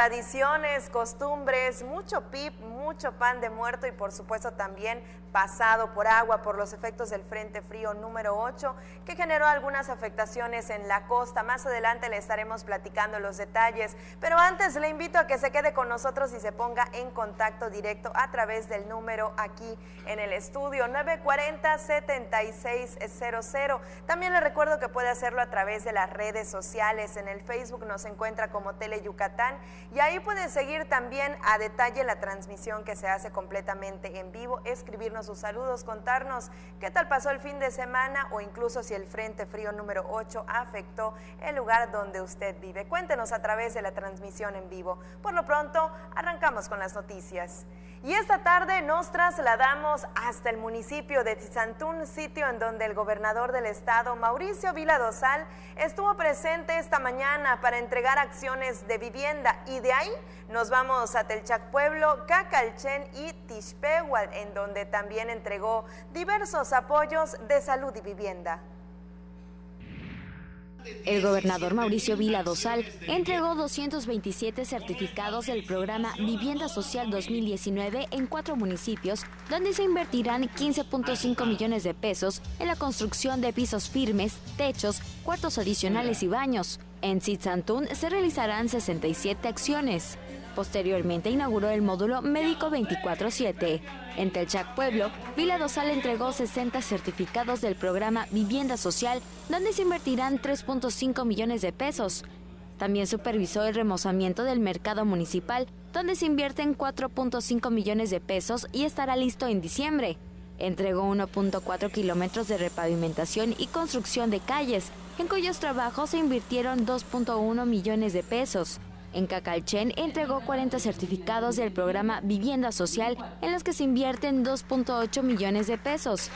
Tradiciones, costumbres, mucho pip, mucho pan de muerto y por supuesto también pasado por agua por los efectos del Frente Frío número 8 que generó algunas afectaciones en la costa. Más adelante le estaremos platicando los detalles, pero antes le invito a que se quede con nosotros y se ponga en contacto directo a través del número aquí en el estudio 940-7600. También le recuerdo que puede hacerlo a través de las redes sociales. En el Facebook nos encuentra como Tele Yucatán y ahí puede seguir también a detalle la transmisión que se hace completamente en vivo, escribirnos sus saludos, contarnos qué tal pasó el fin de semana o incluso si el Frente Frío número 8 afectó el lugar donde usted vive. Cuéntenos a través de la transmisión en vivo. Por lo pronto, arrancamos con las noticias. Y esta tarde nos trasladamos hasta el municipio de Tizantún, sitio en donde el gobernador del estado, Mauricio Vila Dosal, estuvo presente esta mañana para entregar acciones de vivienda, y de ahí nos vamos a Telchac Pueblo, Cacalchen y Tixpehual, en donde también entregó diversos apoyos de salud y vivienda. El gobernador Mauricio Vila Dosal entregó 227 certificados del programa Vivienda Social 2019 en 4 municipios, donde se invertirán 15.5 millones de pesos en la construcción de pisos firmes, techos, cuartos adicionales y baños. En Tzitzantún se realizarán 67 acciones. Posteriormente inauguró el módulo Médico 24/7. En Telchac Pueblo, Vila Dosal entregó 60 certificados del programa Vivienda Social, donde se invertirán 3.5 millones de pesos. También supervisó el remozamiento del mercado municipal, donde se invierten 4.5 millones de pesos y estará listo en diciembre. Entregó 1.4 kilómetros de repavimentación y construcción de calles, en cuyos trabajos se invirtieron 2.1 millones de pesos. En Cacalchen entregó 40 certificados del programa Vivienda Social, en los que se invierten 2.8 millones de pesos.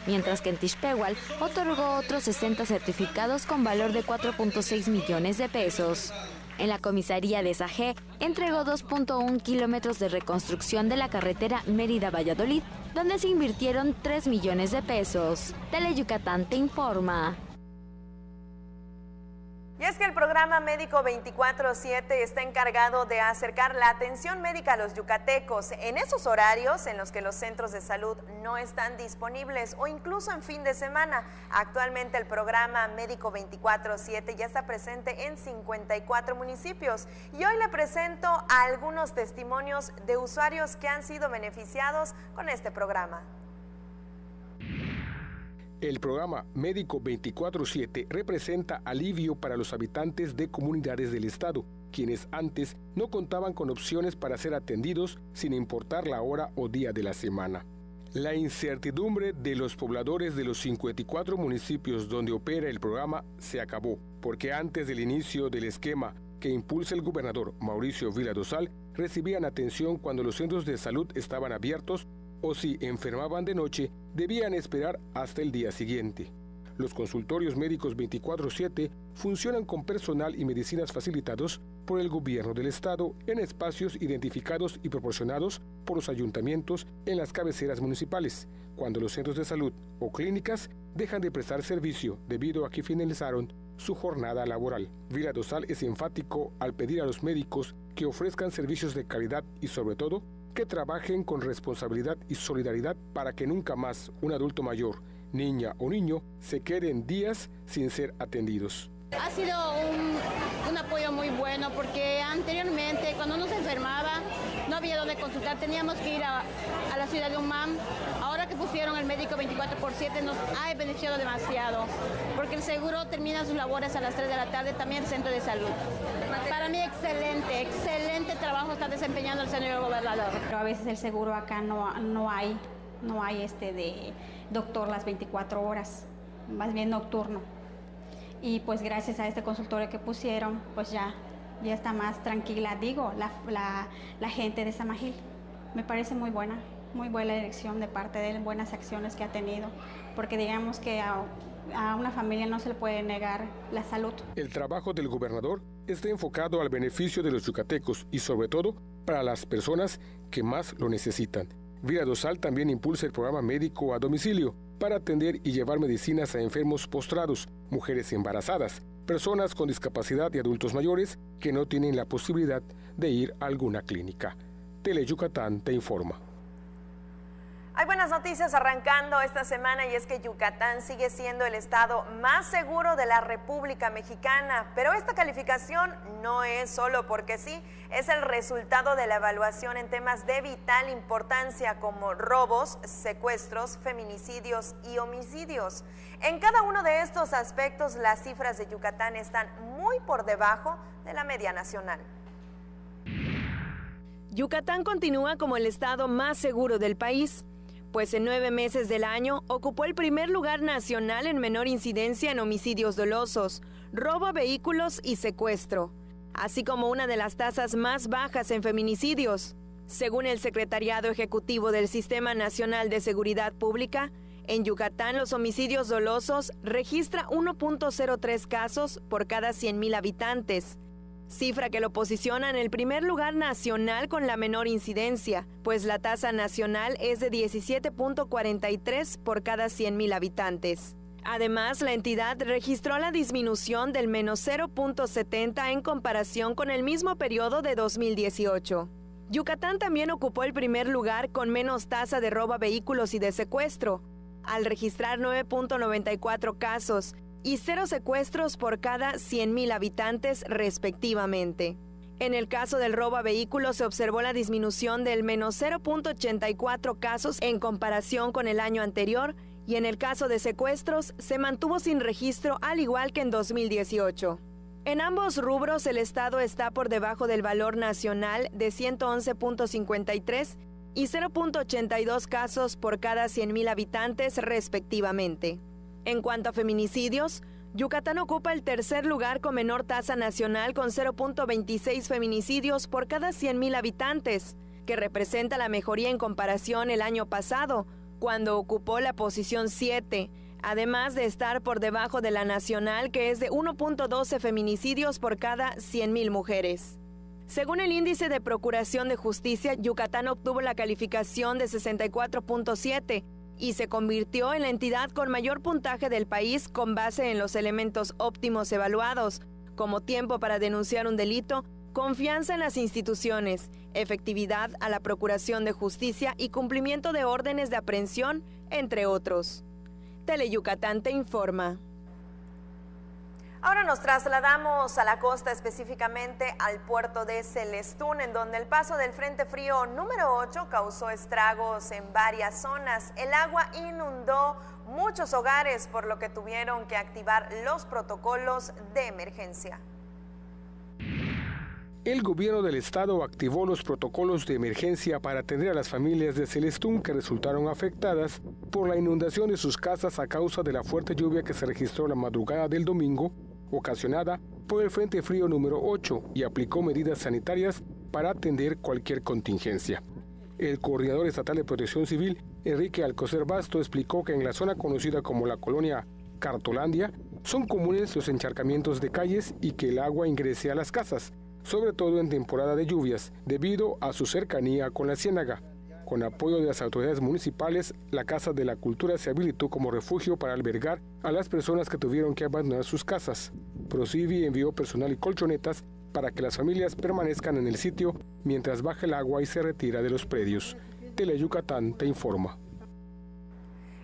Mientras que en Tixpehual otorgó otros 60 certificados con valor de 4.6 millones de pesos. En la comisaría de Sajé entregó 2.1 kilómetros de reconstrucción de la carretera Mérida-Valladolid, donde se invirtieron 3 millones de pesos. Tele Yucatán te informa. Y es que el programa Médico 24/7 está encargado de acercar la atención médica a los yucatecos en esos horarios en los que los centros de salud no están disponibles o incluso en fin de semana. Actualmente el programa Médico 24/7 ya está presente en 54 municipios y hoy le presento a algunos testimonios de usuarios que han sido beneficiados con este programa. El programa Médico 24/7 representa alivio para los habitantes de comunidades del estado, quienes antes no contaban con opciones para ser atendidos sin importar la hora o día de la semana. La incertidumbre de los pobladores de los 54 municipios donde opera el programa se acabó, porque antes del inicio del esquema que impulsa el gobernador Mauricio Vila Dosal, recibían atención cuando los centros de salud estaban abiertos o si enfermaban de noche, debían esperar hasta el día siguiente. Los consultorios médicos 24/7 funcionan con personal y medicinas facilitados por el gobierno del estado en espacios identificados y proporcionados por los ayuntamientos en las cabeceras municipales, cuando los centros de salud o clínicas dejan de prestar servicio debido a que finalizaron su jornada laboral. Vila Dosal es enfático al pedir a los médicos que ofrezcan servicios de calidad y sobre todo que trabajen con responsabilidad y solidaridad para que nunca más un adulto mayor, niña o niño se queden días sin ser atendidos. Ha sido un apoyo muy bueno porque anteriormente cuando uno se enfermaba no había dónde consultar, teníamos que ir a la ciudad de Umam. Ahora que pusieron el médico 24/7 nos ha beneficiado demasiado porque el seguro termina sus labores a las 3 de la tarde, también el centro de salud. Para mí excelente trabajo está desempeñando el señor gobernador. Pero a veces el seguro acá no hay de doctor las 24 horas, más bien nocturno. Y pues gracias a este consultorio que pusieron, pues ya está más tranquila, la gente de Samajil. Me parece muy buena elección de parte de él, buenas acciones que ha tenido, porque digamos que a una familia no se le puede negar la salud. El trabajo del gobernador está enfocado al beneficio de los yucatecos y sobre todo para las personas que más lo necesitan. Vila Dosal también impulsa el programa médico a domicilio para atender y llevar medicinas a enfermos postrados, mujeres embarazadas, personas con discapacidad y adultos mayores que no tienen la posibilidad de ir a alguna clínica. Teleyucatán te informa. Hay buenas noticias arrancando esta semana y es que Yucatán sigue siendo el estado más seguro de la República Mexicana, pero esta calificación no es solo porque sí, es el resultado de la evaluación en temas de vital importancia como robos, secuestros, feminicidios y homicidios. En cada uno de estos aspectos, las cifras de Yucatán están muy por debajo de la media nacional. Yucatán continúa como el estado más seguro del país, pues en 9 meses del año ocupó el primer lugar nacional en menor incidencia en homicidios dolosos, robo a vehículos y secuestro, así como una de las tasas más bajas en feminicidios. Según el Secretariado Ejecutivo del Sistema Nacional de Seguridad Pública, en Yucatán los homicidios dolosos registra 1.03 casos por cada 100,000 habitantes, cifra que lo posiciona en el primer lugar nacional con la menor incidencia, pues la tasa nacional es de 17.43 por cada 100,000 habitantes. Además, la entidad registró la disminución del menos 0.70 en comparación con el mismo periodo de 2018. Yucatán también ocupó el primer lugar con menos tasa de robo a vehículos y de secuestro, al registrar 9.94 casos, y 0 secuestros por cada 100,000 habitantes respectivamente. En el caso del robo a vehículos se observó la disminución del menos 0.84 casos en comparación con el año anterior y en el caso de secuestros se mantuvo sin registro al igual que en 2018. En ambos rubros el estado está por debajo del valor nacional de 111.53 y 0.82 casos por cada 100,000 habitantes respectivamente. En cuanto a feminicidios, Yucatán ocupa el tercer lugar con menor tasa nacional con 0.26 feminicidios por cada 100,000 habitantes, que representa la mejoría en comparación el año pasado, cuando ocupó la posición 7, además de estar por debajo de la nacional que es de 1.12 feminicidios por cada 100,000 mujeres. Según el Índice de Procuración de Justicia, Yucatán obtuvo la calificación de 64.7, y se convirtió en la entidad con mayor puntaje del país con base en los elementos óptimos evaluados, como tiempo para denunciar un delito, confianza en las instituciones, efectividad a la procuración de justicia y cumplimiento de órdenes de aprehensión, entre otros. Teleyucatán te informa. Ahora nos trasladamos a la costa, específicamente al puerto de Celestún, en donde el paso del Frente Frío número 8 causó estragos en varias zonas. El agua inundó muchos hogares, por lo que tuvieron que activar los protocolos de emergencia. El gobierno del estado activó los protocolos de emergencia para atender a las familias de Celestún que resultaron afectadas por la inundación de sus casas a causa de la fuerte lluvia que se registró la madrugada del domingo, ocasionada por el Frente Frío número 8, y aplicó medidas sanitarias para atender cualquier contingencia. El coordinador estatal de Protección Civil, Enrique Alcocer Basto, explicó que en la zona conocida como la colonia Cartolandia son comunes los encharcamientos de calles y que el agua ingrese a las casas, sobre todo en temporada de lluvias, debido a su cercanía con la ciénaga. Con apoyo de las autoridades municipales, la Casa de la Cultura se habilitó como refugio para albergar a las personas que tuvieron que abandonar sus casas. Procivi envió personal y colchonetas para que las familias permanezcan en el sitio mientras baja el agua y se retira de los predios. Teleyucatán te informa.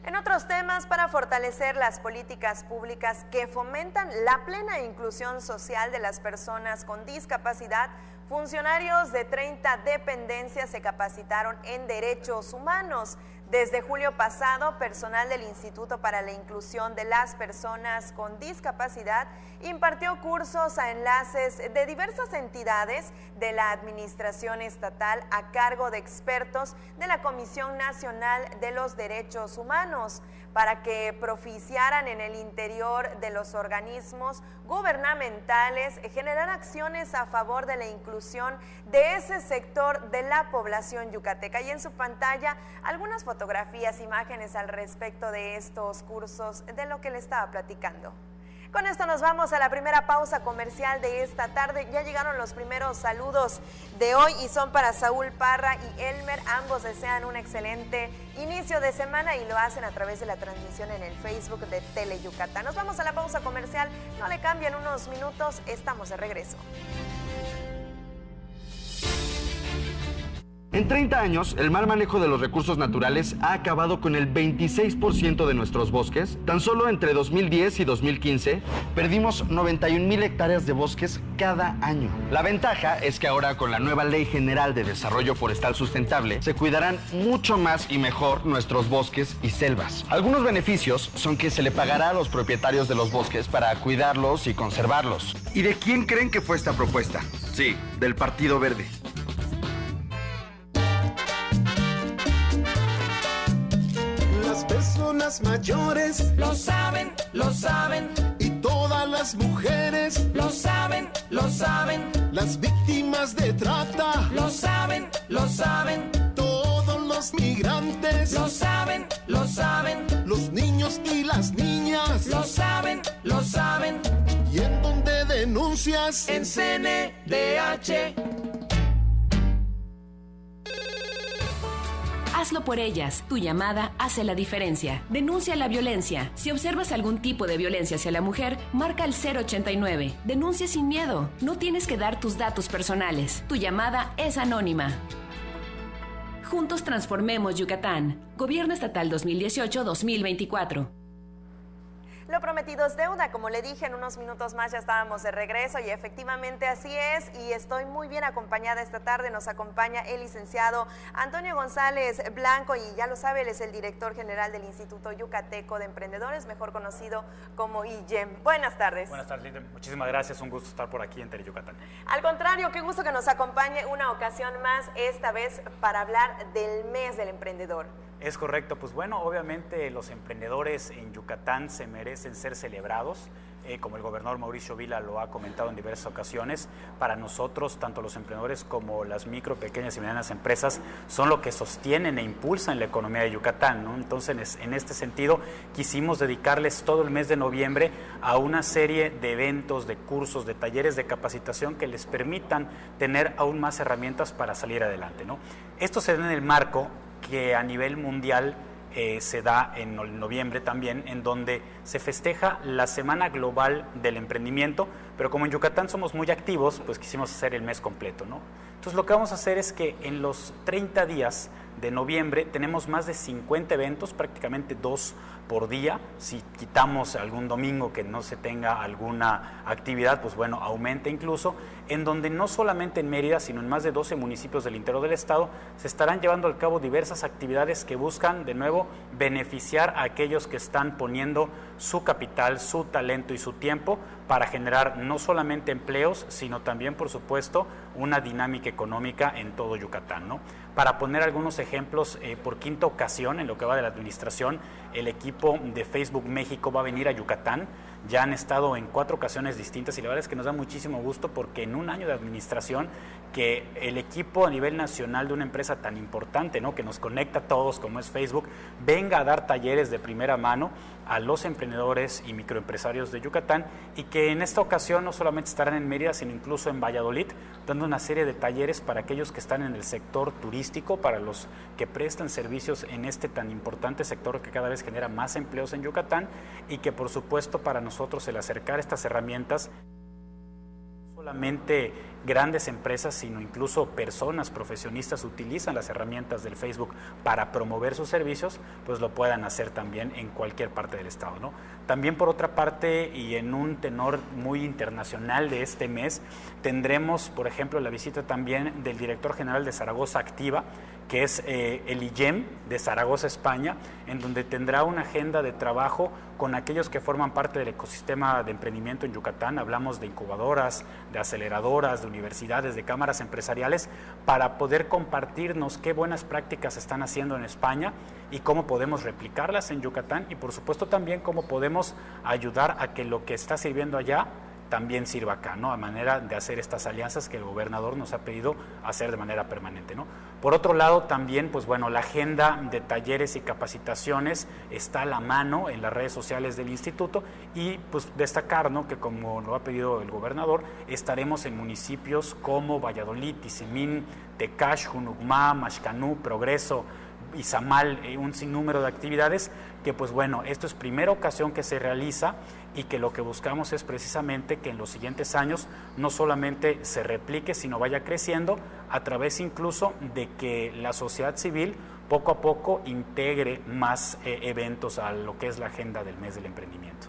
En otros temas, para fortalecer las políticas públicas que fomentan la plena inclusión social de las personas con discapacidad, funcionarios de 30 dependencias se capacitaron en derechos humanos. Desde julio pasado, personal del Instituto para la Inclusión de las Personas con Discapacidad impartió cursos a enlaces de diversas entidades de la Administración Estatal a cargo de expertos de la Comisión Nacional de los Derechos Humanos para que proficiaran en el interior de los organismos gubernamentales generar acciones a favor de la inclusión de ese sector de la población yucateca. Y en su pantalla algunas fotografías, imágenes al respecto de estos cursos, de lo que le estaba platicando. Con esto nos vamos a la primera pausa comercial de esta tarde. Ya llegaron los primeros saludos de hoy y son para Saúl Parra y Elmer. Ambos desean un excelente inicio de semana y lo hacen a través de la transmisión en el Facebook de Tele Yucatán. Nos vamos a la pausa comercial. No le cambien unos minutos. Estamos de regreso. En 30 años, el mal manejo de los recursos naturales ha acabado con el 26% de nuestros bosques. Tan solo entre 2010 y 2015, perdimos 91,000 hectáreas de bosques cada año. La ventaja es que ahora, con la nueva Ley General de Desarrollo Forestal Sustentable, se cuidarán mucho más y mejor nuestros bosques y selvas. Algunos beneficios son que se le pagará a los propietarios de los bosques para cuidarlos y conservarlos. ¿Y de quién creen que fue esta propuesta? Sí, del Partido Verde. Personas mayores lo saben, y todas las mujeres lo saben. Las víctimas de trata lo saben. Todos los migrantes lo saben. Los niños y las niñas lo saben. ¿Y en dónde denuncias? En CNDH. Hazlo por ellas. Tu llamada hace la diferencia. Denuncia la violencia. Si observas algún tipo de violencia hacia la mujer, marca el 089. Denuncia sin miedo. No tienes que dar tus datos personales. Tu llamada es anónima. Juntos transformemos Yucatán. Gobierno Estatal 2018-2024. Lo prometido es deuda, como le dije, en unos minutos más ya estábamos de regreso y efectivamente así es, y estoy muy bien acompañada esta tarde. Nos acompaña el licenciado Antonio González Blanco y ya lo sabe, él es el director general del Instituto Yucateco de Emprendedores, mejor conocido como IYEM. Buenas tardes. Buenas tardes, Lidia. Muchísimas gracias, un gusto estar por aquí en Tele Yucatán. Al contrario, qué gusto que nos acompañe una ocasión más, esta vez para hablar del mes del emprendedor. Es correcto, pues bueno, obviamente los emprendedores en Yucatán se merecen ser celebrados, como el gobernador Mauricio Vila lo ha comentado en diversas ocasiones. Para nosotros, tanto los emprendedores como las micro, pequeñas y medianas empresas son lo que sostienen e impulsan la economía de Yucatán, ¿no? Entonces, en este sentido, quisimos dedicarles todo el mes de noviembre a una serie de eventos, de cursos, de talleres de capacitación que les permitan tener aún más herramientas para salir adelante, ¿no? Esto se da en el marco que a nivel mundial se da en noviembre también, en donde se festeja la Semana Global del Emprendimiento, pero como en Yucatán somos muy activos, pues quisimos hacer el mes completo, ¿no? Entonces lo que vamos a hacer es que en los 30 días de noviembre tenemos más de 50 eventos, prácticamente 2 por día. Si quitamos algún domingo que no se tenga alguna actividad, pues bueno, aumenta incluso, en donde no solamente en Mérida, sino en más de 12 municipios del interior del estado, se estarán llevando a cabo diversas actividades que buscan, de nuevo, beneficiar a aquellos que están poniendo su capital, su talento y su tiempo para generar no solamente empleos, sino también, por supuesto, una dinámica económica en todo Yucatán, ¿no? Para poner algunos ejemplos, por quinta ocasión en lo que va de la administración, el equipo de Facebook México va a venir a Yucatán. Ya han estado en 4 ocasiones distintas y la verdad es que nos da muchísimo gusto porque en un año de administración que el equipo a nivel nacional de una empresa tan importante, ¿no?, que nos conecta a todos como es Facebook, venga a dar talleres de primera mano a los emprendedores y microempresarios de Yucatán, y que en esta ocasión no solamente estarán en Mérida, sino incluso en Valladolid, dando una serie de talleres para aquellos que están en el sector turístico, para los que prestan servicios en este tan importante sector que cada vez genera más empleos en Yucatán, y que por supuesto para nosotros el acercar estas herramientas, no solamente grandes empresas, sino incluso personas profesionistas utilizan las herramientas del Facebook para promover sus servicios, pues lo puedan hacer también en cualquier parte del estado, ¿no? También, por otra parte, y en un tenor muy internacional de este mes, tendremos, por ejemplo, la visita también del director general de Zaragoza Activa, que es el IYEM de Zaragoza, España, en donde tendrá una agenda de trabajo con aquellos que forman parte del ecosistema de emprendimiento en Yucatán. Hablamos de incubadoras, de aceleradoras, de universidades, de cámaras empresariales, para poder compartirnos qué buenas prácticas están haciendo en España y cómo podemos replicarlas en Yucatán, y por supuesto también cómo podemos ayudar a que lo que está sirviendo allá también sirva acá, ¿no? A manera de hacer estas alianzas que el gobernador nos ha pedido hacer de manera permanente, ¿no? Por otro lado, también, pues bueno, la agenda de talleres y capacitaciones está a la mano en las redes sociales del instituto y pues destacar, ¿no?, que como lo ha pedido el gobernador, estaremos en municipios como Valladolid, Tizimín, Tecash, Junucmá, Maxcanú, Progreso, Izamal, un sinnúmero de actividades que pues bueno, esto es primera ocasión que se realiza y que lo que buscamos es precisamente que en los siguientes años no solamente se replique, sino vaya creciendo a través incluso de que la sociedad civil poco a poco integre más eventos a lo que es la agenda del mes del emprendimiento.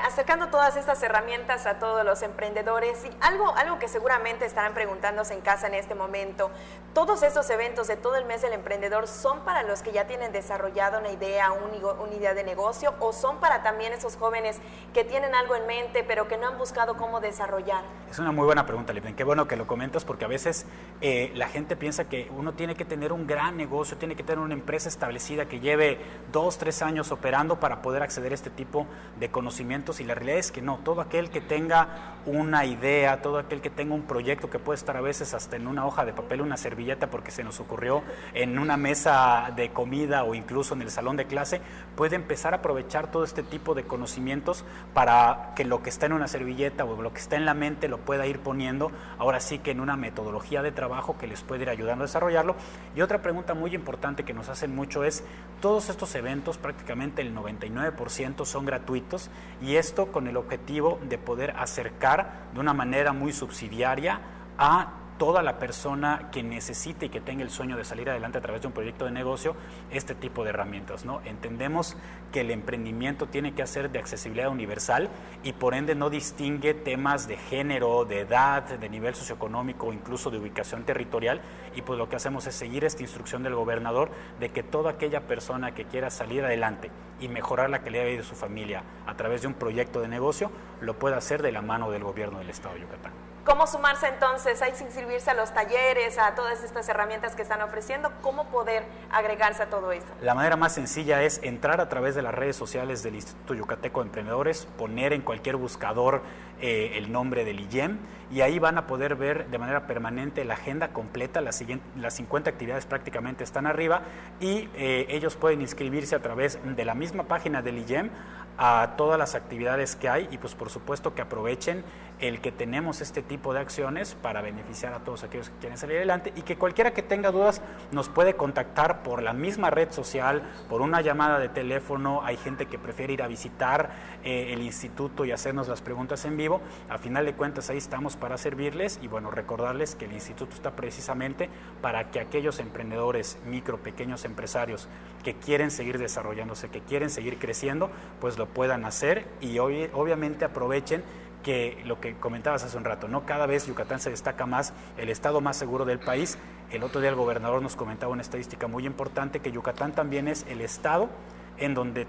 Acercando todas estas herramientas a todos los emprendedores, y algo que seguramente estarán preguntándose en casa en este momento, todos estos eventos de todo el mes del emprendedor son para los que ya tienen desarrollado una idea, una idea de negocio, o son para también esos jóvenes que tienen algo en mente pero que no han buscado cómo desarrollar. Es una muy buena pregunta, Lipen. Qué bueno que lo comentas, porque a veces la gente piensa que uno tiene que tener un gran negocio, tiene que tener una empresa establecida que lleve 2, 3 años operando para poder acceder a este tipo de conocimientos, y la realidad es que no. Todo aquel que tenga una idea, todo aquel que tenga un proyecto que puede estar a veces hasta en una hoja de papel, una servilleta porque se nos ocurrió en una mesa de comida o incluso en el salón de clase, puede empezar a aprovechar todo este tipo de conocimientos para que lo que está en una servilleta o lo que está en la mente lo pueda ir poniendo ahora sí que en una metodología de trabajo que les puede ir ayudando a desarrollarlo. Y otra pregunta muy importante que nos hacen mucho es, todos estos eventos, prácticamente el 99% son gratuitos, y esto con el objetivo de poder acercar de una manera muy subsidiaria a toda la persona que necesite y que tenga el sueño de salir adelante a través de un proyecto de negocio, este tipo de herramientas, ¿no? Entendemos que el emprendimiento tiene que ser de accesibilidad universal y por ende no distingue temas de género, de edad, de nivel socioeconómico o incluso de ubicación territorial, y pues lo que hacemos es seguir esta instrucción del gobernador de que toda aquella persona que quiera salir adelante y mejorar la calidad de vida de su familia a través de un proyecto de negocio, lo pueda hacer de la mano del gobierno del Estado de Yucatán. ¿Cómo sumarse entonces? ¿Hay que inscribirse a los talleres, a todas estas herramientas que están ofreciendo? ¿Cómo poder agregarse a todo esto? La manera más sencilla es entrar a través de las redes sociales del Instituto Yucateco de Emprendedores, poner en cualquier buscador el nombre del IYEM, y ahí van a poder ver de manera permanente la agenda completa. Las 50 actividades prácticamente están arriba, y ellos pueden inscribirse a través de la misma página del IYEM a todas las actividades que hay, y pues por supuesto que aprovechen el que tenemos este tipo de acciones para beneficiar a todos aquellos que quieren salir adelante, y que cualquiera que tenga dudas nos puede contactar por la misma red social, por una llamada de teléfono. Hay gente que prefiere ir a visitar el instituto y hacernos las preguntas en vivo. A final de cuentas ahí estamos para servirles, y bueno, recordarles que el instituto está precisamente para que aquellos emprendedores, micro, pequeños empresarios que quieren seguir desarrollándose, que quieren seguir creciendo, pues lo puedan hacer, y obviamente aprovechen que lo que comentabas hace un rato, ¿no? Cada vez Yucatán se destaca más, el estado más seguro del país. El otro día el gobernador nos comentaba una estadística muy importante, que Yucatán también es el estado en donde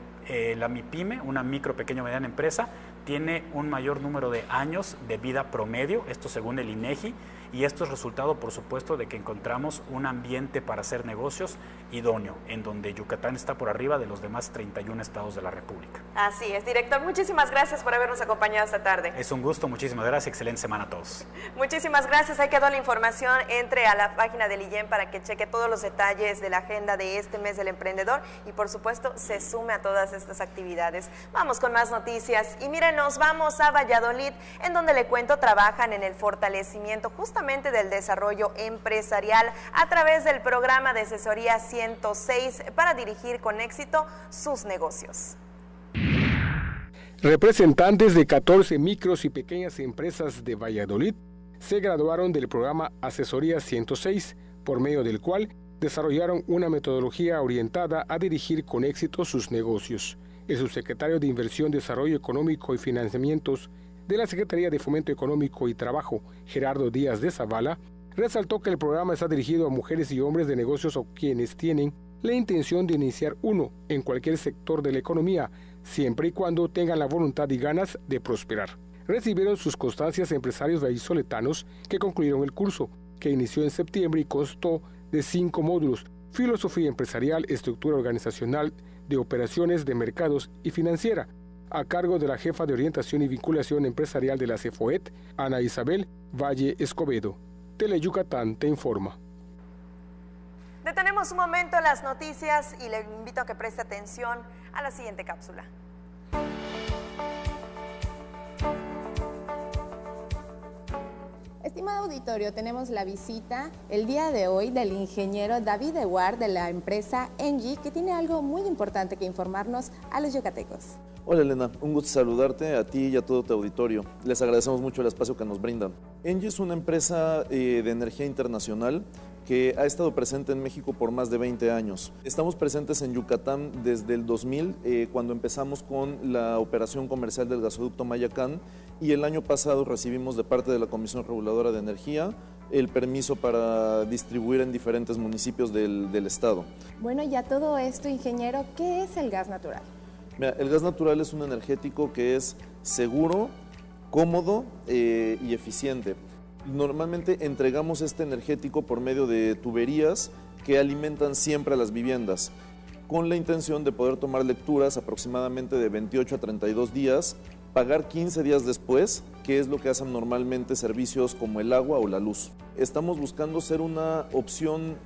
la MIPYME, una micro, pequeño, mediana empresa, tiene un mayor número de años de vida promedio, esto según el INEGI, y esto es resultado, por supuesto, de que encontramos un ambiente para hacer negocios idóneo, en donde Yucatán está por arriba de los demás 31 estados de la República. Así es, director, muchísimas gracias por habernos acompañado esta tarde. Es un gusto, muchísimas gracias, excelente semana a todos. Muchísimas gracias, ahí quedó la información. Entre a la página del IYEM para que cheque todos los detalles de la agenda de este mes del emprendedor, y por supuesto se sume a todas estas actividades. Vamos con más noticias, y miren, nos vamos a Valladolid, en donde le cuento, trabajan en el fortalecimiento justamente del desarrollo empresarial a través del programa de asesoría 106 para dirigir con éxito sus negocios. Representantes de 14 micros y pequeñas empresas de Valladolid se graduaron del programa Asesoría 106, por medio del cual desarrollaron una metodología orientada a dirigir con éxito sus negocios. El subsecretario de Inversión, Desarrollo Económico y Financiamientos de la Secretaría de Fomento Económico y Trabajo, Gerardo Díaz de Zavala, resaltó que el programa está dirigido a mujeres y hombres de negocios o quienes tienen la intención de iniciar uno en cualquier sector de la economía, siempre y cuando tengan la voluntad y ganas de prosperar. Recibieron sus constancias empresarios vallisoletanos que concluyeron el curso, que inició en septiembre y constó de 5 módulos: filosofía empresarial, estructura organizacional, de operaciones, de mercados y financiera, a cargo de la jefa de Orientación y Vinculación Empresarial de la CFOET, Ana Isabel Valle Escobedo. Teleyucatán te informa. Detenemos un momento las noticias y le invito a que preste atención a la siguiente cápsula. Estimado auditorio, tenemos la visita el día de hoy del ingeniero David Ewar de la empresa Engie, que tiene algo muy importante que informarnos a los yucatecos. Hola Elena, un gusto saludarte a ti y a todo tu auditorio. Les agradecemos mucho el espacio que nos brindan. Engie es una empresa de energía internacional que ha estado presente en México por más de 20 años. Estamos presentes en Yucatán desde el 2000, cuando empezamos con la operación comercial del gasoducto Mayacán, y el año pasado recibimos de parte de la Comisión Reguladora de Energía el permiso para distribuir en diferentes municipios del estado. Bueno, ya todo esto, ingeniero, ¿qué es el gas natural? Mira, el gas natural es un energético que es seguro, cómodo y eficiente. Normalmente entregamos este energético por medio de tuberías que alimentan siempre a las viviendas, con la intención de poder tomar lecturas aproximadamente de 28 a 32 días, pagar 15 días después, que es lo que hacen normalmente servicios como el agua o la luz. Estamos buscando ser una opción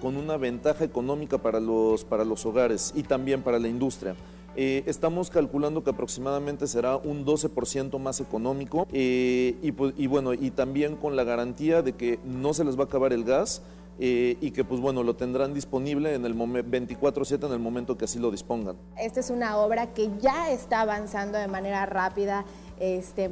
con una ventaja económica para los hogares y también para la industria. Estamos calculando que aproximadamente será un 12% más económico y también con la garantía de que no se les va a acabar el gas y que pues bueno, lo tendrán disponible en el 24/7 en el momento que así lo dispongan. Esta es una obra que ya está avanzando de manera rápida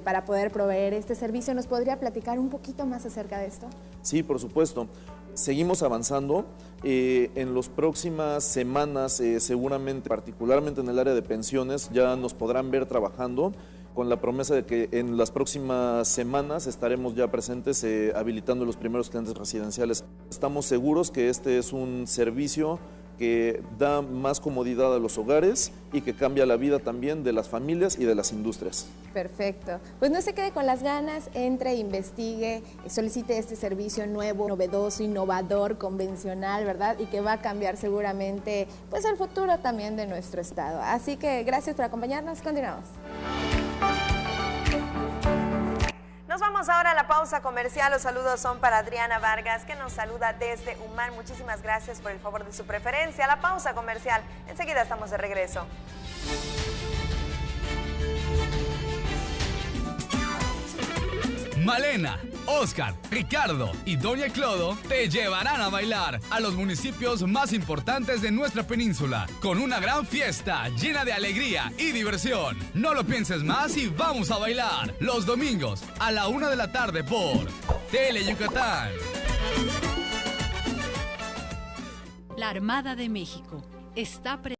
para poder proveer este servicio. ¿Nos podría platicar un poquito más acerca de esto? Sí, por supuesto. Seguimos avanzando. En las próximas semanas, seguramente, particularmente en el área de pensiones, ya nos podrán ver trabajando, con la promesa de que en las próximas semanas estaremos ya presentes habilitando los primeros clientes residenciales. Estamos seguros que este es un servicio que da más comodidad a los hogares y que cambia la vida también de las familias y de las industrias. Perfecto. Pues no se quede con las ganas, entre, investigue, solicite este servicio nuevo, novedoso, innovador, convencional, ¿verdad? Y que va a cambiar seguramente pues el futuro también de nuestro estado. Así que gracias por acompañarnos, continuamos. Nos vamos ahora a la pausa comercial. Los saludos son para Adriana Vargas, que nos saluda desde Umán. Muchísimas gracias por el favor de su preferencia. La pausa comercial. Enseguida estamos de regreso. Malena, Oscar, Ricardo y Doña Clodo te llevarán a bailar a los municipios más importantes de nuestra península con una gran fiesta llena de alegría y diversión. No lo pienses más y vamos a bailar los domingos a la 1 de la tarde por Teleyucatán. La Armada de México está presente.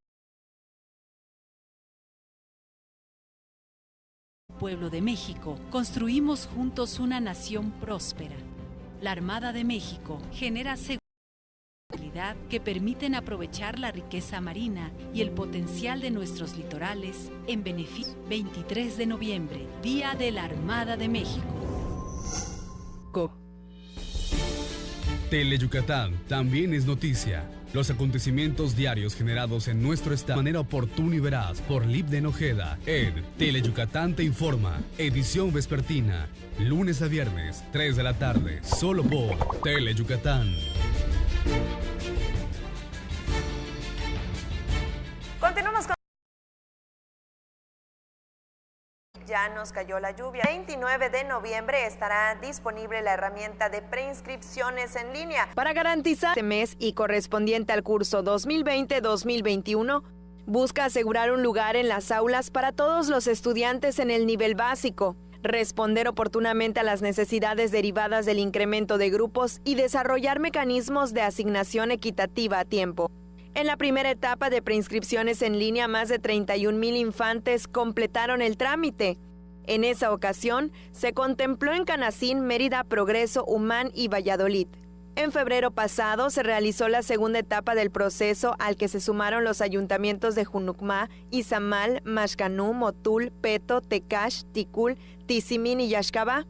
Pueblo de México, construimos juntos una nación próspera. La Armada de México genera seguridad que permiten aprovechar la riqueza marina y el potencial de nuestros litorales en beneficio. 23 de noviembre, Día de la Armada de México. Teleyucatán también es noticia. Los acontecimientos diarios generados en nuestro estado de manera oportuna y veraz por Libden Ojeda en Teleyucatán te informa, edición vespertina, lunes a viernes, 3 de la tarde, solo por Teleyucatán. Continuamos con... Ya nos cayó la lluvia. El 29 de noviembre estará disponible la herramienta de preinscripciones en línea. Para garantizar este mes y correspondiente al curso 2020-2021, busca asegurar un lugar en las aulas para todos los estudiantes en el nivel básico, responder oportunamente a las necesidades derivadas del incremento de grupos y desarrollar mecanismos de asignación equitativa a tiempo. En la primera etapa de preinscripciones en línea, más de 31,000 infantes completaron el trámite. En esa ocasión, se contempló en Canacín, Mérida, Progreso, Umán y Valladolid. En febrero pasado, se realizó la segunda etapa del proceso al que se sumaron los ayuntamientos de Junucmá, Izamal, Maxcanú, Motul, Peto, Tecash, Ticul, Tizimín y Yaxcabá,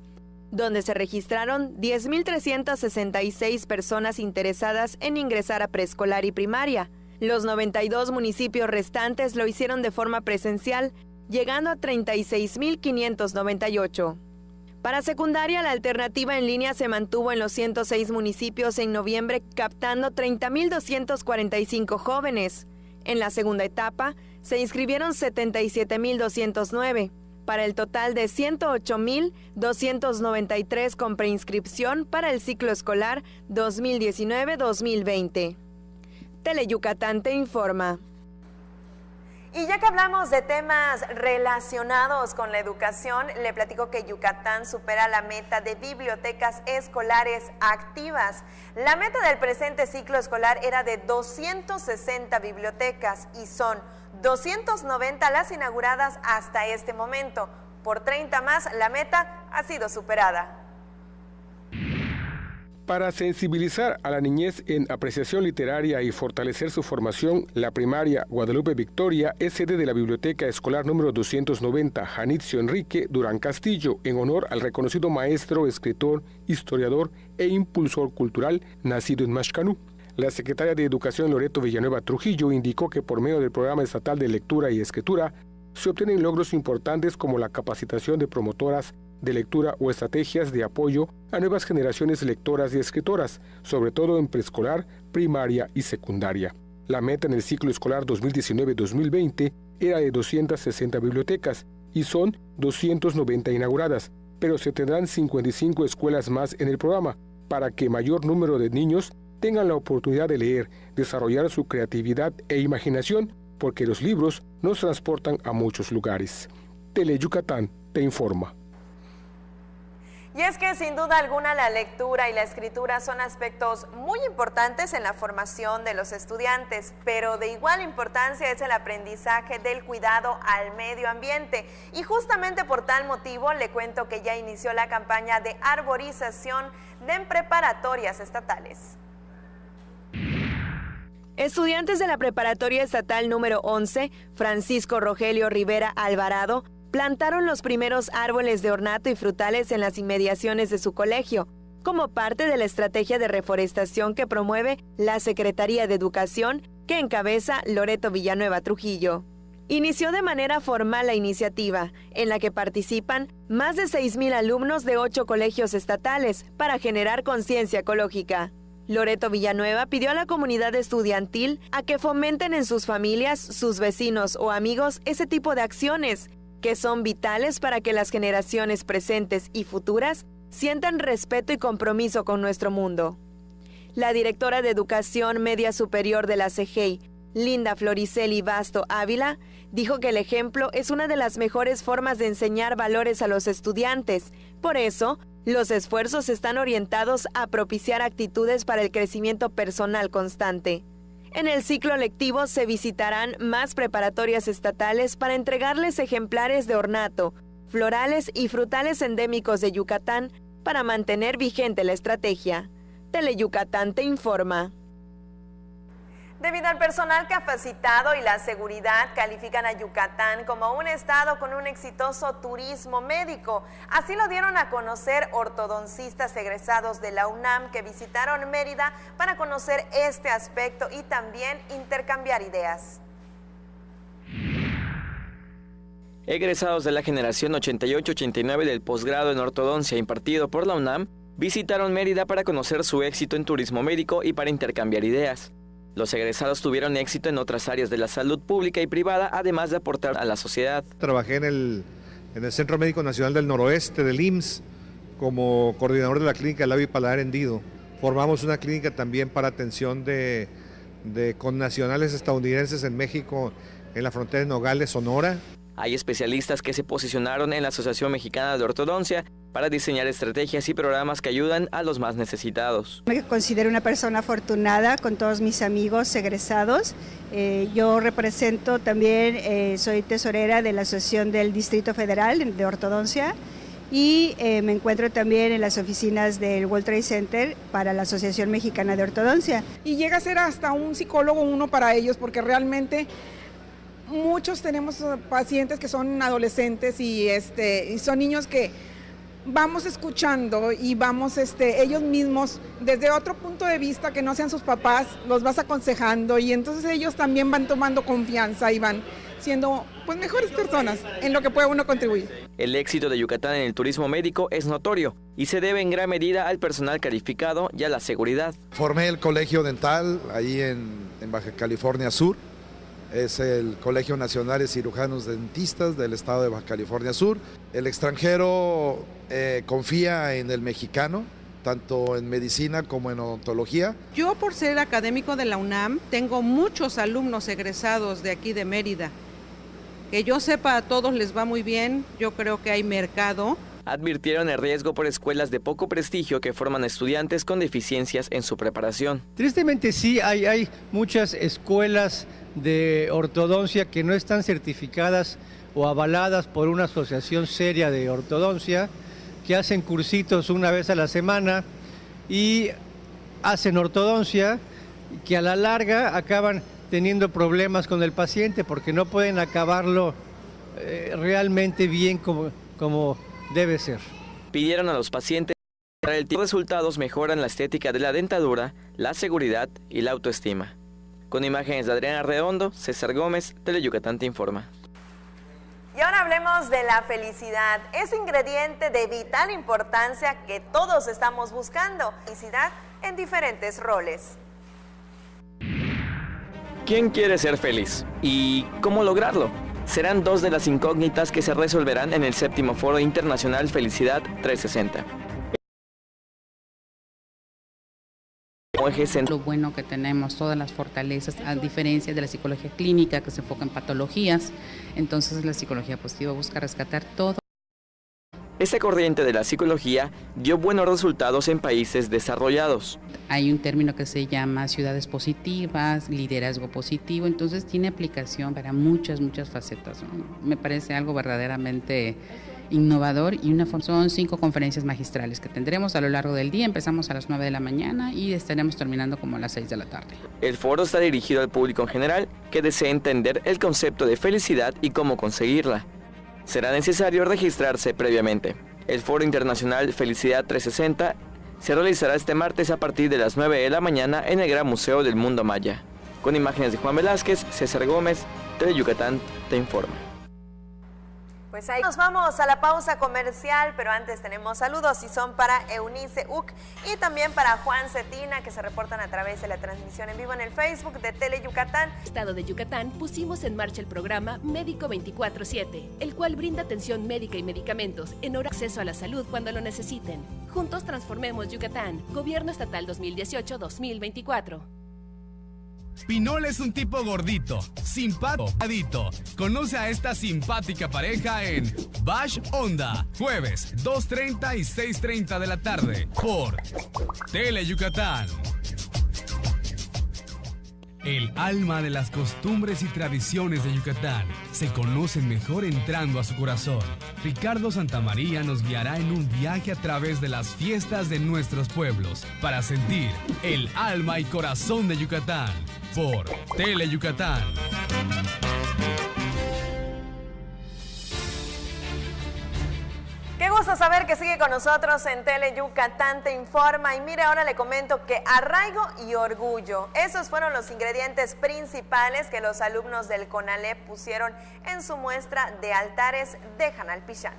donde se registraron 10,366 personas interesadas en ingresar a preescolar y primaria. Los 92 municipios restantes lo hicieron de forma presencial llegando a 36.598. Para secundaria, la alternativa en línea se mantuvo en los 106 municipios en noviembre, captando 30.245 jóvenes. En la segunda etapa, se inscribieron 77.209, para el total de 108.293 con preinscripción para el ciclo escolar 2019-2020. Teleyucatán te informa. Y ya que hablamos de temas relacionados con la educación, le platico que Yucatán supera la meta de bibliotecas escolares activas. La meta del presente ciclo escolar era de 260 bibliotecas y son 290 las inauguradas hasta este momento. Por 30 más, la meta ha sido superada. Para sensibilizar a la niñez en apreciación literaria y fortalecer su formación, la primaria Guadalupe Victoria es sede de la Biblioteca Escolar número 290 Janitzio Enrique Durán Castillo, en honor al reconocido maestro, escritor, historiador e impulsor cultural nacido en Maxcanú. La secretaria de Educación Loreto Villanueva Trujillo indicó que por medio del Programa Estatal de Lectura y Escritura se obtienen logros importantes como la capacitación de promotoras de lectura o estrategias de apoyo a nuevas generaciones lectoras y escritoras, sobre todo en preescolar, primaria y secundaria. La meta en el ciclo escolar 2019-2020 era de 260 bibliotecas y son 290 inauguradas, pero se tendrán 55 escuelas más en el programa para que mayor número de niños tengan la oportunidad de leer, desarrollar su creatividad e imaginación, porque los libros nos transportan a muchos lugares. Teleyucatán te informa. Y es que sin duda alguna la lectura y la escritura son aspectos muy importantes en la formación de los estudiantes, pero de igual importancia es el aprendizaje del cuidado al medio ambiente. Y justamente por tal motivo le cuento que ya inició la campaña de arborización en preparatorias estatales. Estudiantes de la Preparatoria Estatal número 11, Francisco Rogelio Rivera Alvarado, plantaron los primeros árboles de ornato y frutales en las inmediaciones de su colegio, como parte de la estrategia de reforestación que promueve la Secretaría de Educación, que encabeza Loreto Villanueva Trujillo. Inició de manera formal la iniciativa, en la que participan más de 6,000 alumnos de 8 colegios estatales para generar conciencia ecológica. Loreto Villanueva pidió a la comunidad estudiantil a que fomenten en sus familias, sus vecinos o amigos ese tipo de acciones, que son vitales para que las generaciones presentes y futuras sientan respeto y compromiso con nuestro mundo. La directora de Educación Media Superior de la CEGEI, Linda Floriceli Basto Ávila, dijo que el ejemplo es una de las mejores formas de enseñar valores a los estudiantes. Por eso, los esfuerzos están orientados a propiciar actitudes para el crecimiento personal constante. En el ciclo lectivo se visitarán más preparatorias estatales para entregarles ejemplares de ornato, florales y frutales endémicos de Yucatán para mantener vigente la estrategia. Teleyucatán te informa. Debido al personal capacitado y la seguridad, califican a Yucatán como un estado con un exitoso turismo médico. Así lo dieron a conocer ortodoncistas egresados de la UNAM que visitaron Mérida para conocer este aspecto y también intercambiar ideas. Egresados de la generación 88-89 del posgrado en ortodoncia impartido por la UNAM, visitaron Mérida para conocer su éxito en turismo médico y para intercambiar ideas. Los egresados tuvieron éxito en otras áreas de la salud pública y privada, además de aportar a la sociedad. Trabajé en el Centro Médico Nacional del Noroeste del IMSS como coordinador de la clínica Labio y Paladar Hendido. Formamos una clínica también para atención de connacionales estadounidenses en México, en la frontera de Nogales, Sonora. Hay especialistas que se posicionaron en la Asociación Mexicana de Ortodoncia para diseñar estrategias y programas que ayudan a los más necesitados. Me considero una persona afortunada con todos mis amigos egresados. Yo represento también, soy tesorera de la Asociación del Distrito Federal de Ortodoncia y me encuentro también en las oficinas del World Trade Center para la Asociación Mexicana de Ortodoncia. Y llega a ser hasta un psicólogo uno para ellos, porque realmente muchos tenemos pacientes que son adolescentes y son niños que vamos escuchando y vamos ellos mismos desde otro punto de vista que no sean sus papás, los vas aconsejando y entonces ellos también van tomando confianza y van siendo pues mejores personas en lo que puede uno contribuir. El éxito de Yucatán en el turismo médico es notorio y se debe en gran medida al personal calificado y a la seguridad. Formé el colegio dental ahí en Baja California Sur. Es el Colegio Nacional de Cirujanos Dentistas del estado de Baja California Sur. El extranjero confía en el mexicano, tanto en medicina como en odontología. Yo, por ser académico de la UNAM, tengo muchos alumnos egresados de aquí de Mérida. Que yo sepa, a todos les va muy bien, yo creo que hay mercado. Advirtieron el riesgo por escuelas de poco prestigio que forman estudiantes con deficiencias en su preparación. Tristemente sí, hay muchas escuelas de ortodoncia que no están certificadas o avaladas por una asociación seria de ortodoncia, que hacen cursitos una vez a la semana y hacen ortodoncia, que a la larga acaban teniendo problemas con el paciente porque no pueden acabarlo realmente bien como debe ser. Pidieron a los pacientes que los resultados mejoran la estética de la dentadura, la seguridad y la autoestima. Con imágenes de Adriana Redondo, César Gómez, Teleyucatán te informa. Y ahora hablemos de la felicidad, ese ingrediente de vital importancia que todos estamos buscando. Felicidad en diferentes roles. ¿Quién quiere ser feliz? ¿Y cómo lograrlo? Serán dos de las incógnitas que se resolverán en el 7º Foro Internacional Felicidad 360. Lo bueno que tenemos, todas las fortalezas, a diferencia de la psicología clínica que se enfoca en patologías, entonces la psicología positiva busca rescatar todo. Esta corriente de la psicología dio buenos resultados en países desarrollados. Hay un término que se llama ciudades positivas, liderazgo positivo, entonces tiene aplicación para muchas facetas, ¿no? Me parece algo verdaderamente innovador y son 5 conferencias magistrales que tendremos a lo largo del día. Empezamos a las 9 de la mañana y estaremos terminando como a las 6 de la tarde. El foro está dirigido al público en general que desea entender el concepto de felicidad y cómo conseguirla. Será necesario registrarse previamente. El Foro Internacional Felicidad 360 se realizará este martes a partir de las 9 de la mañana en el Gran Museo del Mundo Maya. Con imágenes de Juan Velázquez, César Gómez, Teleyucatán te informa. Pues ahí nos vamos a la pausa comercial, pero antes tenemos saludos y son para Eunice Uc y también para Juan Cetina, que se reportan a través de la transmisión en vivo en el Facebook de Teleyucatán. Estado de Yucatán pusimos en marcha el programa Médico 24/7, el cual brinda atención médica y medicamentos en hora acceso a la salud cuando lo necesiten. Juntos transformemos Yucatán. Gobierno Estatal 2018-2024. Pinol es un tipo gordito, simpático. Conoce a esta simpática pareja en Bash Onda, jueves 2:30 y 6:30 de la tarde por Teleyucatán. El alma de las costumbres y tradiciones de Yucatán se conocen mejor entrando a su corazón. Ricardo Santamaría nos guiará en un viaje a través de las fiestas de nuestros pueblos para sentir el alma y corazón de Yucatán por Teleyucatán. Qué gusto saber que sigue con nosotros en Teleyucatán te informa. Y mire, ahora le comento que arraigo y orgullo, esos fueron los ingredientes principales que los alumnos del CONALEP pusieron en su muestra de altares de Janalpixán.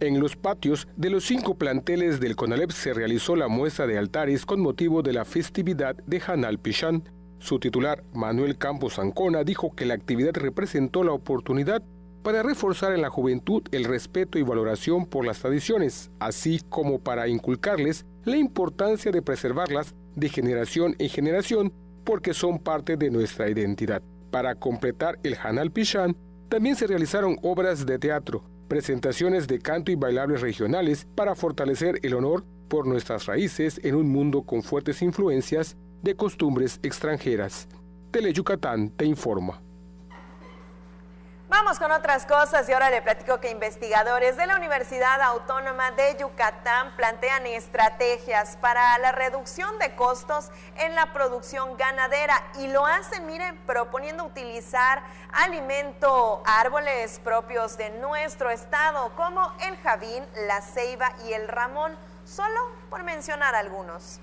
En los patios de los 5 planteles del CONALEP se realizó la muestra de altares con motivo de la festividad de Janalpixán. Su titular, Manuel Campos Ancona, dijo que la actividad representó la oportunidad para reforzar en la juventud el respeto y valoración por las tradiciones, así como para inculcarles la importancia de preservarlas de generación en generación, porque son parte de nuestra identidad. Para completar el Janalpixán, también se realizaron obras de teatro, presentaciones de canto y bailables regionales para fortalecer el honor por nuestras raíces en un mundo con fuertes influencias de costumbres extranjeras. Teleyucatán te informa. Vamos con otras cosas y ahora le platico que investigadores de la Universidad Autónoma de Yucatán plantean estrategias para la reducción de costos en la producción ganadera y lo hacen, miren, proponiendo utilizar árboles propios de nuestro estado como el Javín, la Ceiba y el Ramón, solo por mencionar algunos.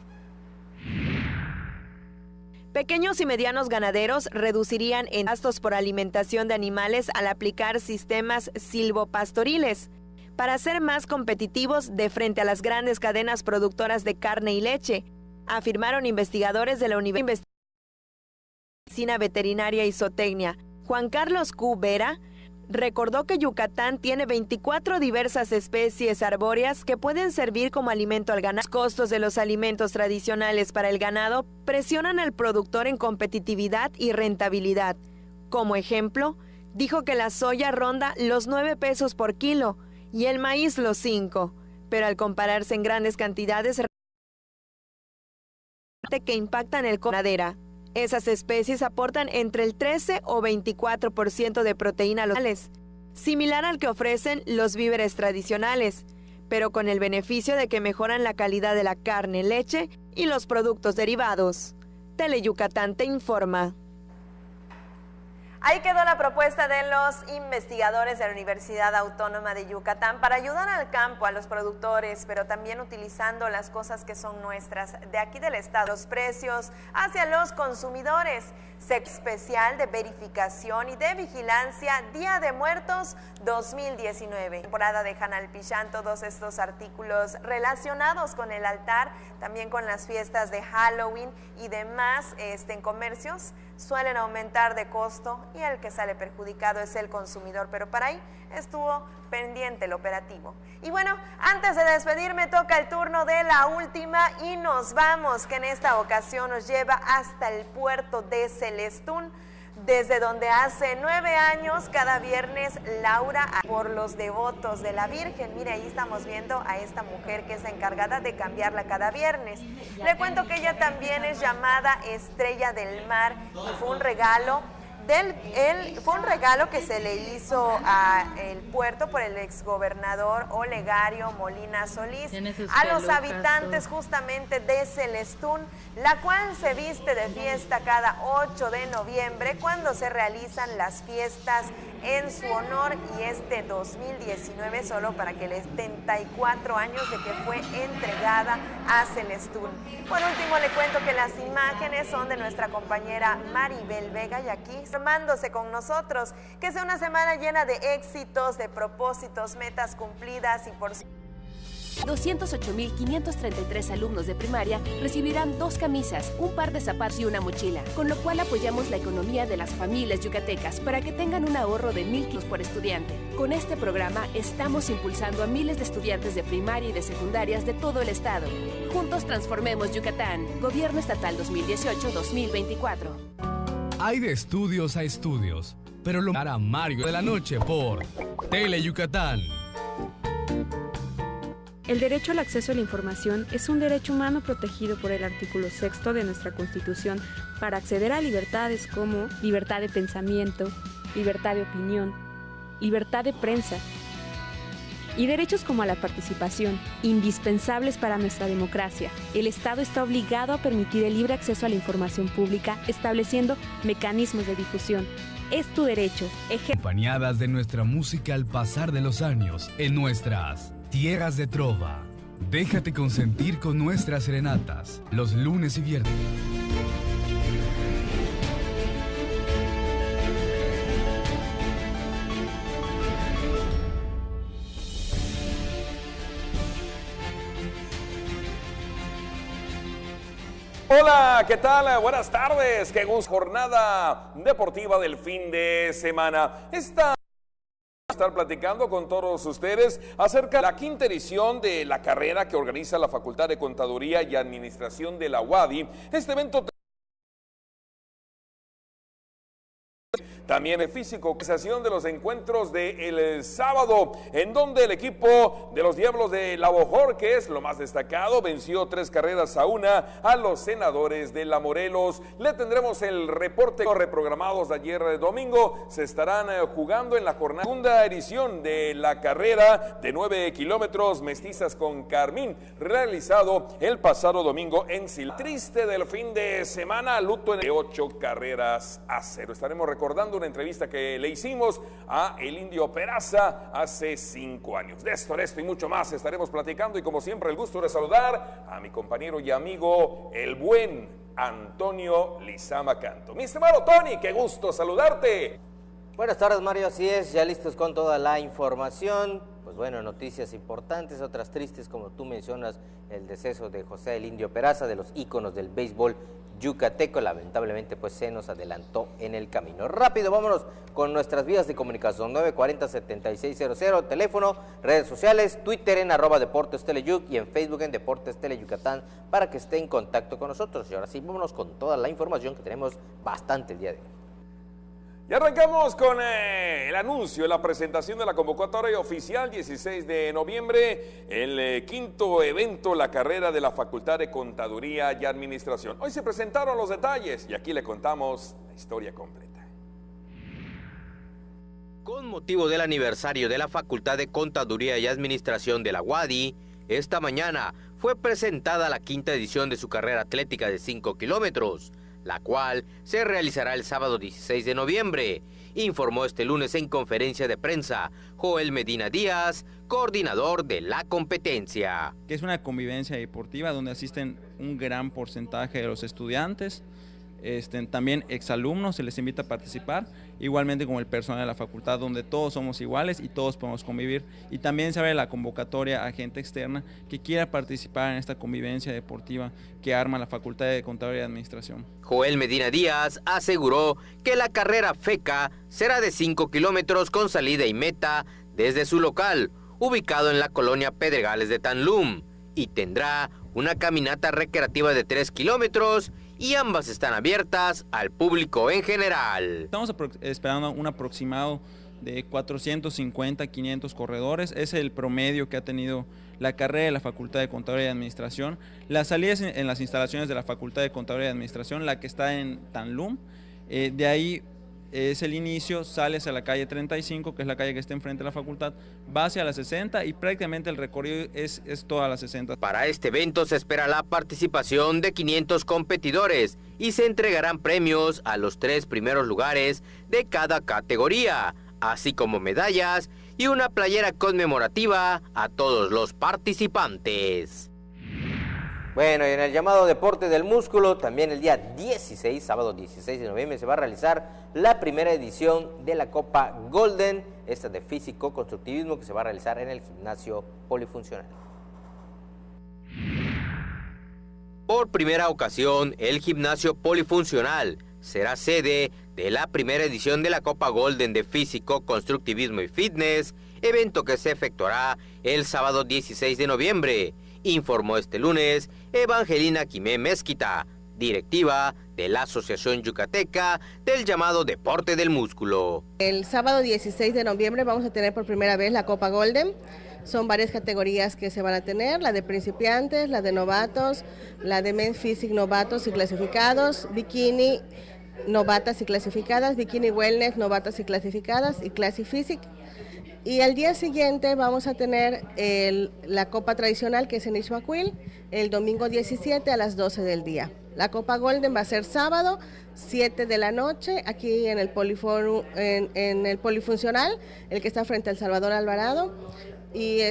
Pequeños y medianos ganaderos reducirían en gastos por alimentación de animales al aplicar sistemas silvopastoriles para ser más competitivos de frente a las grandes cadenas productoras de carne y leche, afirmaron investigadores de la Universidad de Medicina Veterinaria y Zootecnia. Juan Carlos Q. Vera recordó que Yucatán tiene 24 diversas especies arbóreas que pueden servir como alimento al ganado. Los costos de los alimentos tradicionales para el ganado presionan al productor en competitividad y rentabilidad. Como ejemplo, dijo que la soya ronda los 9 pesos por kilo y el maíz los 5, pero al compararse en grandes cantidades que impactan el ganadera. Esas especies aportan entre el 13 o 24% de proteína locales, similar al que ofrecen los víveres tradicionales, pero con el beneficio de que mejoran la calidad de la carne, leche y los productos derivados. Teleyucatán te informa. Ahí quedó la propuesta de los investigadores de la Universidad Autónoma de Yucatán para ayudar al campo, a los productores, pero también utilizando las cosas que son nuestras de aquí del estado. Los precios hacia los consumidores. Especial de verificación y de vigilancia Día de Muertos 2019. Temporada dejan al pichán todos estos artículos relacionados con el altar, también con las fiestas de Halloween y demás en comercios. Suelen aumentar de costo y el que sale perjudicado es el consumidor, pero para ahí estuvo pendiente el operativo. Y bueno, antes de despedirme toca el turno de la última y nos vamos, que en esta ocasión nos lleva hasta el puerto de Celestún, desde donde hace 9 años, cada viernes, Laura, por los devotos de la Virgen. Mire, ahí estamos viendo a esta mujer que es la encargada de cambiarla cada viernes. Le cuento que ella también es llamada Estrella del Mar y fue un regalo fue un regalo que se le hizo al puerto por el exgobernador Olegario Molina Solís a los habitantes justamente de Celestún, la cual se viste de fiesta cada 8 de noviembre cuando se realizan las fiestas en su honor, y este 2019 solo para que les 74 años de que fue entregada a Celestún. Por último le cuento que las imágenes son de nuestra compañera Maribel Vega y aquí formándose con nosotros. Que sea una semana llena de éxitos, de propósitos, metas cumplidas y por 208.533 alumnos de primaria recibirán 2 camisas, un par de zapatos y una mochila, con lo cual apoyamos la economía de las familias yucatecas para que tengan un ahorro de 1,000 kilos por estudiante. Con este programa estamos impulsando a miles de estudiantes de primaria y de secundarias de todo el estado. Juntos transformemos Yucatán. Gobierno Estatal 2018-2024. Hay de estudios a estudios, pero lo hará Mario de la Noche por Teleyucatán. El derecho al acceso a la información es un derecho humano protegido por el artículo 6 de nuestra Constitución para acceder a libertades como libertad de pensamiento, libertad de opinión, libertad de prensa y derechos como a la participación, indispensables para nuestra democracia. El Estado está obligado a permitir el libre acceso a la información pública, estableciendo mecanismos de difusión. Es tu derecho. Acompañadas de nuestra música al pasar de los años en nuestras tierras de trova. Déjate consentir con nuestras serenatas los lunes y viernes. Hola, ¿qué tal? Buenas tardes. Qué gusto. Jornada deportiva del fin de semana. Estar platicando con todos ustedes acerca de la quinta edición de la carrera que organiza la Facultad de Contaduría y Administración de la UADY. Este evento también es físico, organización de los encuentros del sábado, en donde el equipo de los Diablos de Labojor, que es lo más destacado, venció 3-1 a los Senadores de La Morelos. Le tendremos el reporte reprogramados de ayer domingo. Se estarán jugando en la jornada segunda edición de la carrera de 9 kilómetros mestizas con Carmín, realizado el pasado domingo en Sil. Triste del fin de semana, luto de 8-0. Estaremos recordando una entrevista que le hicimos a el Indio Peraza hace 5 años. De esto y mucho más estaremos platicando, y como siempre el gusto de saludar a mi compañero y amigo el buen Antonio Lizama Canto. Mi estimado Tony, qué gusto saludarte. Buenas tardes, Mario, así es, ya listos con toda la información. Pues bueno, noticias importantes, otras tristes, como tú mencionas, el deceso de José el Indio Peraza, de los íconos del béisbol yucateco. Lamentablemente pues se nos adelantó en el camino. Rápido, vámonos con nuestras vías de comunicación: 940-7600, teléfono, redes sociales, Twitter en @DeportesTeleYuc y en Facebook en Deportes Tele Yucatán, para que esté en contacto con nosotros. Y ahora sí, vámonos con toda la información, que tenemos bastante el día de hoy. Y arrancamos con el anuncio, la presentación de la convocatoria oficial 16 de noviembre, el quinto evento, la carrera de la Facultad de Contaduría y Administración. Hoy se presentaron los detalles y aquí le contamos la historia completa. Con motivo del aniversario de la Facultad de Contaduría y Administración de la UADY, esta mañana fue presentada la quinta edición de su carrera atlética de 5 kilómetros, la cual se realizará el sábado 16 de noviembre, informó este lunes en conferencia de prensa Joel Medina Díaz, coordinador de la competencia. Que es una convivencia deportiva donde asisten un gran porcentaje de los estudiantes, también exalumnos se les invita a participar, igualmente como el personal de la facultad, donde todos somos iguales y todos podemos convivir, y también se abre la convocatoria a gente externa que quiera participar en esta convivencia deportiva que arma la Facultad de Contaduría y Administración. Joel Medina Díaz aseguró que la carrera FECA será de 5 kilómetros con salida y meta desde su local, ubicado en la colonia Pedregales de Tanlum, y tendrá una caminata recreativa de 3 kilómetros y ambas están abiertas al público en general. Estamos esperando un aproximado de 450, 500 corredores. Es el promedio que ha tenido la carrera de la Facultad de Contaduría y Administración. La salida es en las instalaciones de la Facultad de Contaduría y Administración, la que está en Tanlum. De ahí es el inicio, sales a la calle 35, que es la calle que está enfrente de la facultad, va hacia la 60 y prácticamente el recorrido es toda la 60. Para este evento se espera la participación de 500 competidores y se entregarán premios a los 3 primeros lugares de cada categoría, así como medallas y una playera conmemorativa a todos los participantes. Bueno, y en el llamado deporte del músculo, también el día 16, sábado 16 de noviembre, se va a realizar la primera edición de la Copa Golden, esta de físico-constructivismo, que se va a realizar en el gimnasio polifuncional. Por primera ocasión, el gimnasio polifuncional será sede de la primera edición de la Copa Golden de Físico, Constructivismo y Fitness, evento que se efectuará el sábado 16 de noviembre, informó este lunes Evangelina Quimé Mezquita, directiva de la Asociación Yucateca del llamado Deporte del Músculo. El sábado 16 de noviembre vamos a tener por primera vez la Copa Golden. Son varias categorías que se van a tener, la de principiantes, la de novatos, la de Men Physique novatos y clasificados, bikini novatas y clasificadas, bikini wellness novatas y clasificadas y Classic Physique. Y al día siguiente vamos a tener la Copa Tradicional, que es en Ixhuacuil, el domingo 17 a las 12 del día. La Copa Golden va a ser sábado, 7 de la noche, aquí en el Polifuncional, el que está frente al Salvador Alvarado. Y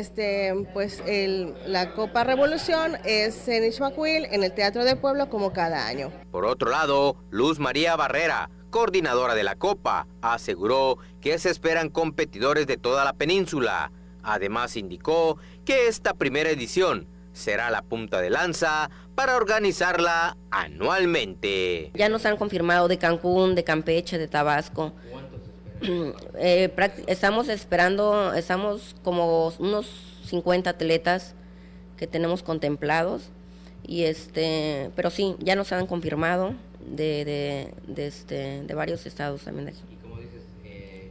la Copa Revolución es en Ixhuacuil, en el Teatro del Pueblo, como cada año. Por otro lado, Luz María Barrera, coordinadora de la Copa, aseguró que se esperan competidores de toda la península. Además indicó que esta primera edición será la punta de lanza para organizarla anualmente. Ya nos han confirmado de Cancún, de Campeche, de Tabasco. Estamos como unos 50 atletas que tenemos contemplados, pero sí, ya nos han confirmado de varios estados también de aquí. Y como dices,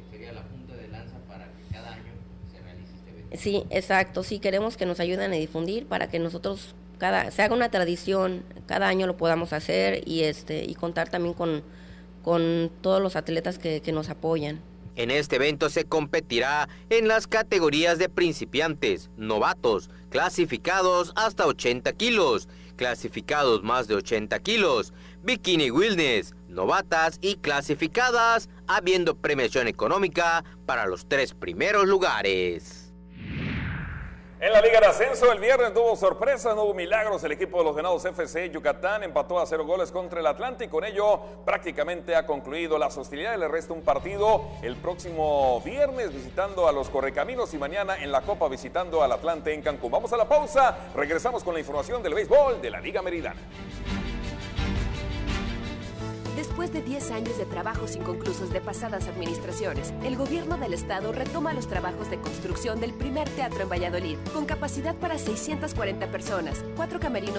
sería la punta de lanza para que cada año se realice este evento. Sí, exacto, sí, queremos que nos ayuden a difundir para que nosotros se haga una tradición, cada año lo podamos hacer y contar también con todos los atletas que nos apoyan. En este evento se competirá en las categorías de principiantes, novatos, clasificados hasta 80 kilos, clasificados más de 80 kilos, bikini wellness, novatas y clasificadas, habiendo premiación económica para los 3 primeros lugares. En la Liga de Ascenso, el viernes no hubo sorpresas, no hubo milagros. El equipo de los Venados FC Yucatán empató a 0 goles contra el Atlante y con ello prácticamente ha concluido las hostilidades. Le resta un partido el próximo viernes visitando a los Correcaminos y mañana en la Copa visitando al Atlante en Cancún. Vamos a la pausa, regresamos con la información del béisbol de la Liga Meridana. Después de 10 años de trabajos inconclusos de pasadas administraciones, el gobierno del estado retoma los trabajos de construcción del primer teatro en Valladolid, con capacidad para 640 personas, 4 camerinos